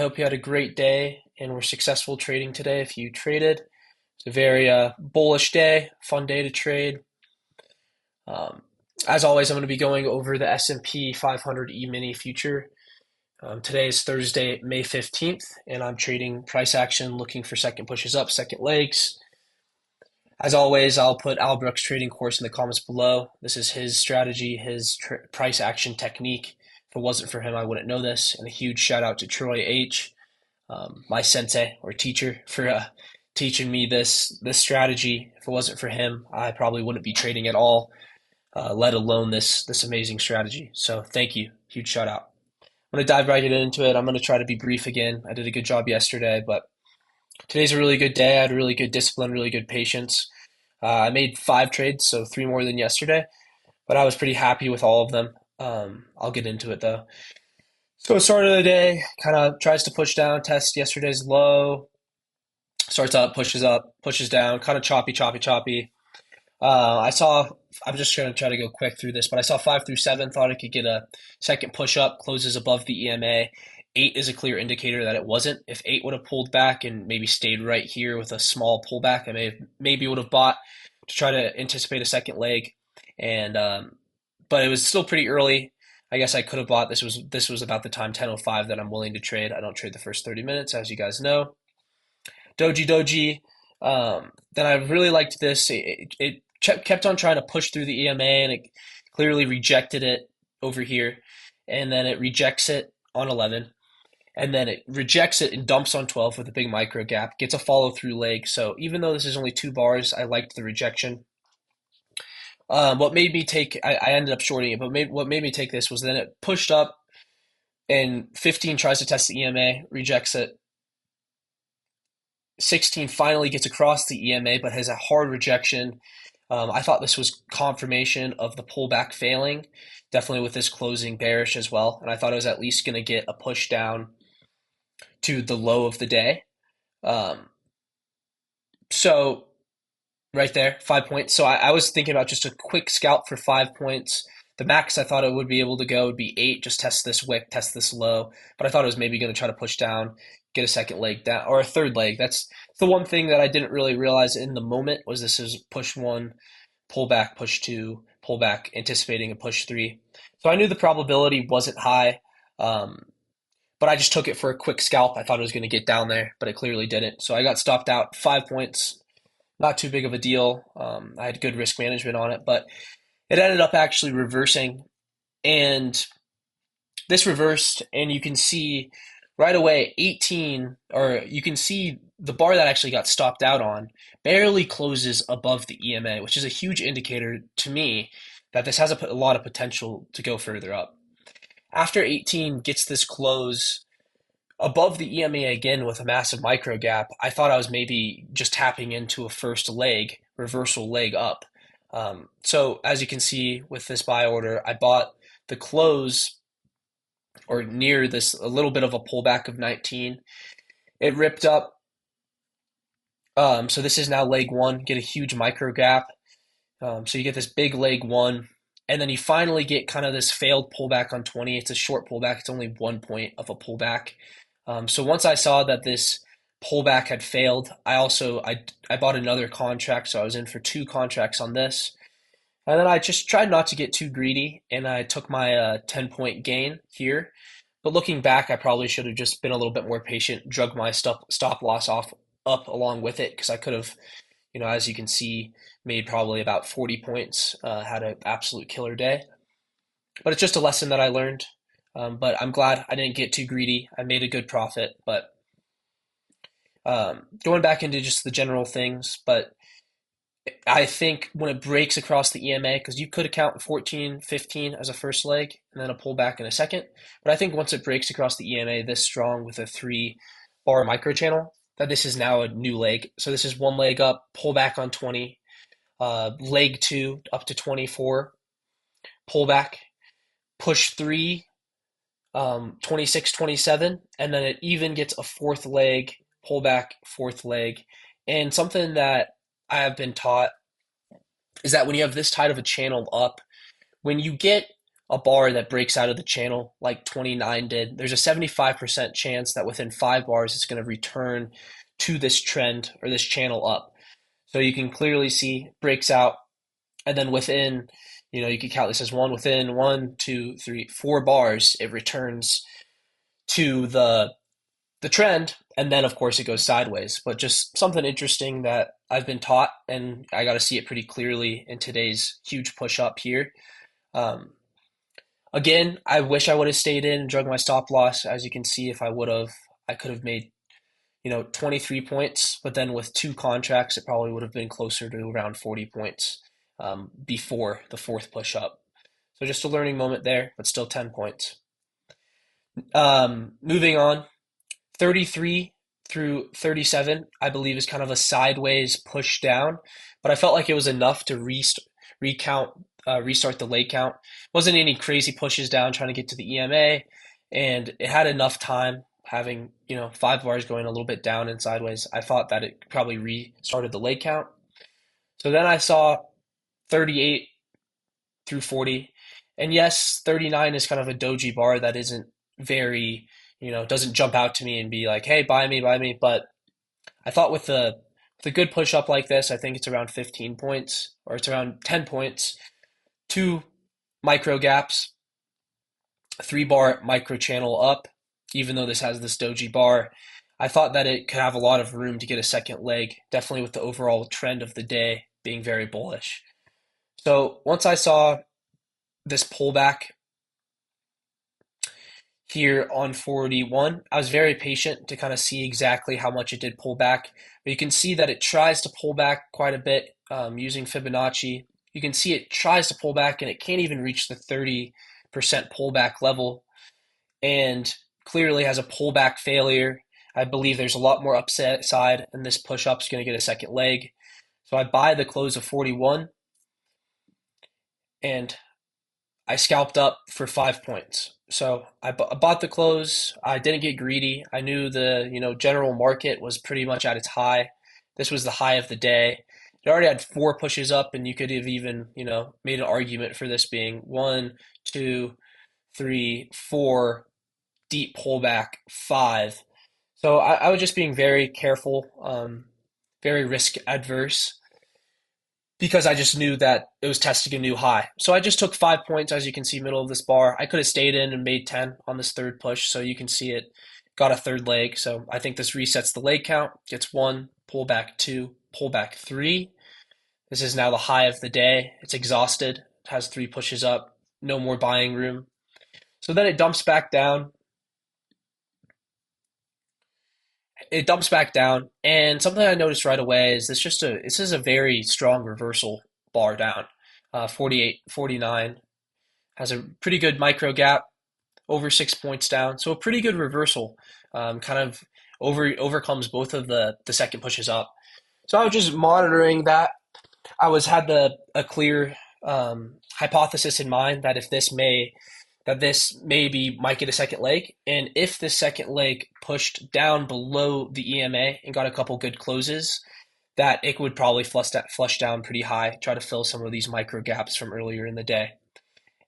hope you had a great day and were successful trading today if you traded. It's a very bullish day, fun day to trade. Um, as always, I'm going to be going over the S&P 500 E-mini future. Today is Thursday, May 15th, and I'm trading price action, looking for second pushes up, second legs. As always, I'll put Al Brooks' trading course in the comments below. This is his strategy, his price action technique. If it wasn't for him, I wouldn't know this. And a huge shout out to Troy H., my sensei or teacher, for teaching me this strategy. If it wasn't for him, I probably wouldn't be trading at all, let alone this amazing strategy. So thank you. Huge shout out. I'm going to dive right into it. I'm going to try to be brief again. I did a good job yesterday, but today's a really good day. I had really good discipline, really good patience. I made 5 trades, so 3 more than yesterday, but I was pretty happy with all of them. I'll get into it though. So start of the day, kind of tries to push down, test yesterday's low, starts up, pushes down, kind of choppy, choppy, choppy. I'm just going to try to go quick through this, but I saw 5 through 7, thought I could get a second push up, closes above the EMA. 8 is a clear indicator that it wasn't. If 8 would have pulled back and maybe stayed right here with a small pullback, maybe would have bought to try to anticipate a second leg. And but it was still pretty early. I guess I could have bought. This was about the time 10:05 that I'm willing to trade. I don't trade the first 30 minutes, as you guys know. Doji. Then I really liked this. It kept on trying to push through the EMA, and it clearly rejected it over here. And then it rejects it on 11. And then it rejects it and dumps on 12 with a big micro gap. Gets a follow through leg. So even though this is only 2 bars, I liked the rejection. What made me take, I ended up shorting it, but what made me take this was then it pushed up and 15 tries to test the EMA, rejects it. 16 finally gets across the EMA, but has a hard rejection. I thought this was confirmation of the pullback failing, definitely with this closing bearish as well. And I thought it was at least going to get a push down to the low of the day. So right there, 5 points. So I was thinking about just a quick scalp for 5 points. The max I thought it would be able to go would be 8, just test this wick, test this low. But I thought it was maybe going to try to push down, get a second leg down, or a third leg. That's the one thing that I didn't really realize in the moment was this is push 1, pull back, push 2, pull back, anticipating a push 3. So I knew the probability wasn't high, but I just took it for a quick scalp. I thought it was going to get down there, but it clearly didn't. So I got stopped out 5 points. Not too big of a deal. I had good risk management on it, but it ended up actually reversing. And this reversed, and you can see right away 18, or you can see the bar that actually got stopped out on barely closes above the EMA, which is a huge indicator to me that this has a lot of potential to go further up. After 18 gets this close above the EMA again with a massive micro gap, I thought I was maybe just tapping into a first leg, reversal leg up. So as you can see with this buy order, I bought the close or near this, a little bit of a pullback of 19. It ripped up. So this is now leg 1, get a huge micro gap. So you get this big leg 1, and then you finally get kind of this failed pullback on 20. It's a short pullback. It's only 1 point of a pullback. So once I saw that this pullback had failed, I bought another contract, so I was in for 2 contracts on this. And then I just tried not to get too greedy, and I took my 10-point gain here. But looking back, I probably should have just been a little bit more patient, drug my stop loss off up along with it, because I could have, as you can see, made probably about 40 points, had an absolute killer day. But it's just a lesson that I learned. But I'm glad I didn't get too greedy. I made a good profit, but going back into just the general things, but I think when it breaks across the EMA, because you could account 14, 15 as a first leg and then a pullback in a second, but I think once it breaks across the EMA this strong with a 3-bar micro channel, that this is now a new leg. So this is 1 leg up, pullback on 20, leg 2 up to 24, pullback, push 3, 26, 27, and then it even gets a 4th leg, pullback, 4th leg. And something that I have been taught is that when you have this tight of a channel up, when you get a bar that breaks out of the channel like 29 did, there's a 75% chance that within 5 bars it's going to return to this trend or this channel up. So you can clearly see breaks out, and then within, you can count this as one, within 1, 2, 3, 4 bars, it returns to the trend, and then of course it goes sideways. But just something interesting that I've been taught, and I got to see it pretty clearly in today's huge push up here. Um, Again, I wish I would have stayed in and drug my stop loss. As you can see, if I would have, I could have made 23 points, but then with two contracts, it probably would have been closer to around 40 points before the fourth push up. So just a learning moment there, but still 10 points. Moving on, 33 through 37, I believe, is kind of a sideways push down, but I felt like it was enough to restart the leg count. Wasn't any crazy pushes down trying to get to the EMA, and it had enough time having 5 bars going a little bit down and sideways. I thought that it probably restarted the leg count. So then I saw 38 through 40, and yes, 39 is kind of a doji bar that isn't very, doesn't jump out to me and be like, hey, buy me, buy me. But I thought with a good push up like this, I think it's around 15 points, or it's around 10 points, two micro gaps, a 3 bar micro channel up, even though this has this doji bar. I thought that it could have a lot of room to get a second leg, definitely with the overall trend of the day being very bullish. So once I saw this pullback here on 41, I was very patient to kind of see exactly how much it did pull back. But you can see that it tries to pull back quite a bit using Fibonacci. You can see it tries to pull back and it can't even reach the 30% pullback level, and clearly has a pullback failure. I believe there's a lot more upside, and this push up is going to get a second leg. So I buy the close of 41, and I scalped up for 5 points. So I bought the close. I didn't get greedy. I knew the general market was pretty much at its high. This was the high of the day. It already had 4 pushes up, and you could have even made an argument for this being 1, 2, 3, 4 deep pullback, 5. So I was just being very careful, very risk adverse, because I just knew that it was testing a new high. So I just took 5 points, as you can see, middle of this bar. I could have stayed in and made 10 on this third push, so you can see it got a third leg. So I think this resets the leg count, gets 1, pullback 2, pullback 3. This is now the high of the day. It's exhausted, it has 3 pushes up, no more buying room. So then it dumps back down. And something I noticed right away is this is a very strong reversal bar down. 48, 49 has a pretty good micro gap, over 6 points down, so a pretty good reversal. Kind of overcomes both of the second pushes up. So I was just monitoring that. Had a clear hypothesis in mind that this maybe might get a second leg. And if this second leg pushed down below the EMA and got a couple good closes, that it would probably flush down pretty high, try to fill some of these micro gaps from earlier in the day.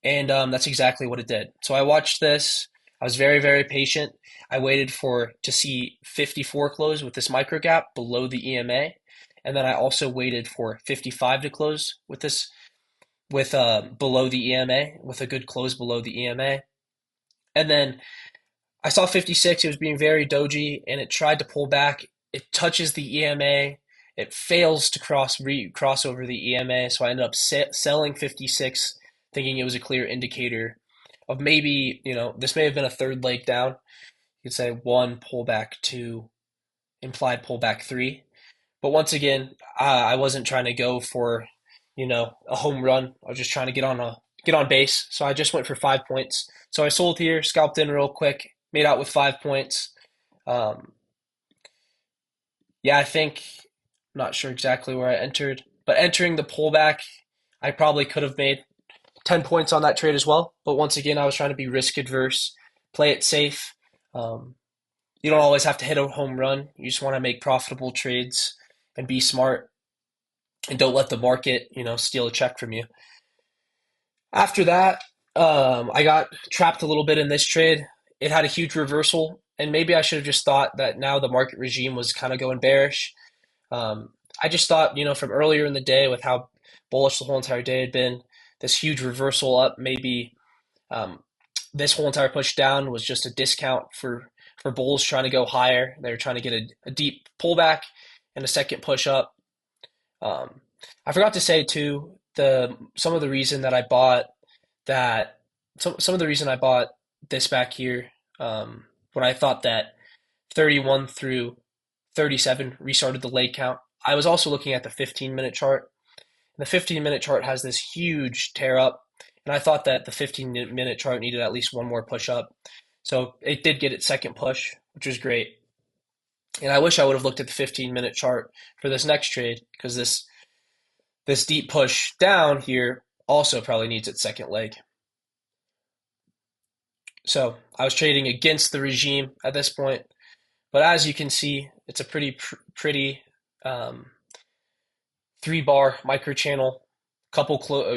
And that's exactly what it did. So I watched this. I was very, very patient. I waited to see 54 close with this micro gap below the EMA. And then I also waited for 55 to close with this, with below the EMA, with a good close below the EMA. And then I saw 56. It was being very doji, and it tried to pull back. It touches the EMA. It fails to cross over the EMA, so I ended up selling 56, thinking it was a clear indicator of maybe, this may have been a third leg down. You could say 1, pullback 2, implied pullback 3. But once again, I wasn't trying to go for, a home run. I was just trying to get on base. So I just went for 5 points. So I sold here, scalped in real quick, made out with 5 points. Yeah, I'm not sure exactly where I entered, but entering the pullback, I probably could have made 10 points on that trade as well. But once again, I was trying to be risk adverse, play it safe. You don't always have to hit a home run. You just want to make profitable trades and be smart, and don't let the market, steal a check from you. After that, I got trapped a little bit in this trade. It had a huge reversal, and maybe I should have just thought that now the market regime was kind of going bearish. Um, I just thought, from earlier in the day with how bullish the whole entire day had been, this huge reversal up, maybe um, this whole entire push down was just a discount for bulls trying to go higher. They were trying to get a deep pullback and a second push up. Um, I forgot to say too the some of the reason that I bought that some of the reason I bought this back here when I thought that 31 through 37 restarted the leg count. I was also looking at the 15-minute chart. The 15-minute chart has this huge tear up, and I thought that the 15-minute chart needed at least one more push up. So it did get its second push, which was great. And I wish I would have looked at the 15-minute chart for this next trade because this deep push down here also probably needs its second leg. So I was trading against the regime at this point. But as you can see, it's a pretty um, 3-bar micro channel.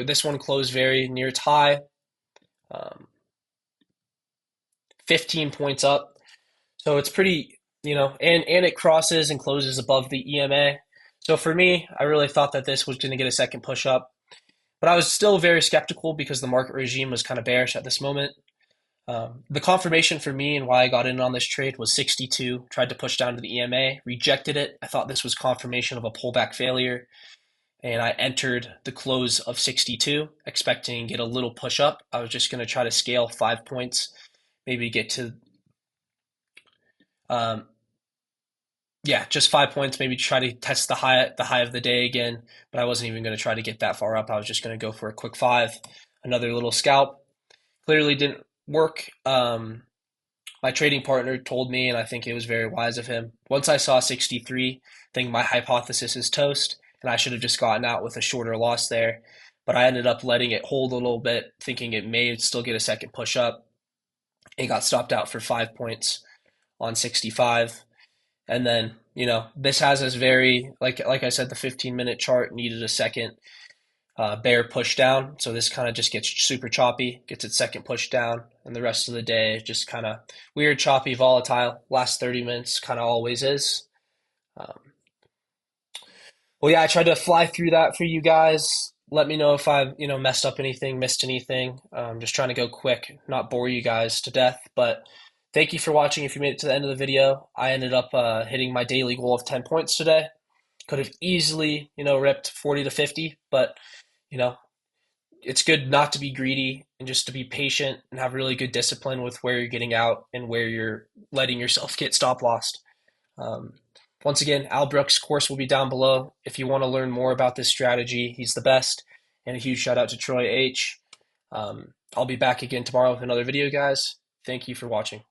This one closed very near its high, um, 15 points up. So it's pretty, and it crosses and closes above the EMA. So for me, I really thought that this was going to get a second push up, but I was still very skeptical because the market regime was kind of bearish at this moment. The confirmation for me and why I got in on this trade was 62. Tried to push down to the EMA, rejected it. I thought this was confirmation of a pullback failure, and I entered the close of 62, expecting to get a little push up. I was just going to try to scale 5 points, maybe get to, um, yeah, just 5 points. Maybe try to test the high of the day again. But I wasn't even going to try to get that far up. I was just going to go for a quick 5, another little scalp. Clearly didn't work. My trading partner told me, and I think it was very wise of him. Once I saw 63, I think my hypothesis is toast, and I should have just gotten out with a shorter loss there. But I ended up letting it hold a little bit, thinking it may still get a second push up. It got stopped out for 5 points on 65. And then, this has us very, like I said, the 15-minute chart needed a second bear push down. So this kind of just gets super choppy, gets its second push down, and the rest of the day just kind of weird, choppy, volatile. Last 30 minutes kind of always is. Um, well, yeah, I tried to fly through that for you guys. Let me know if I've messed up anything, missed anything. Just trying to go quick, not bore you guys to death. But thank you for watching. If you made it to the end of the video, I ended up hitting my daily goal of 10 points today. Could have easily, ripped 40 to 50, but you know, it's good not to be greedy and just to be patient and have really good discipline with where you're getting out and where you're letting yourself get stop lossed. Um, Once again, Al Brooks' course will be down below. If you want to learn more about this strategy, he's the best. And a huge shout out to Troy H. I'll be back again tomorrow with another video, guys. Thank you for watching.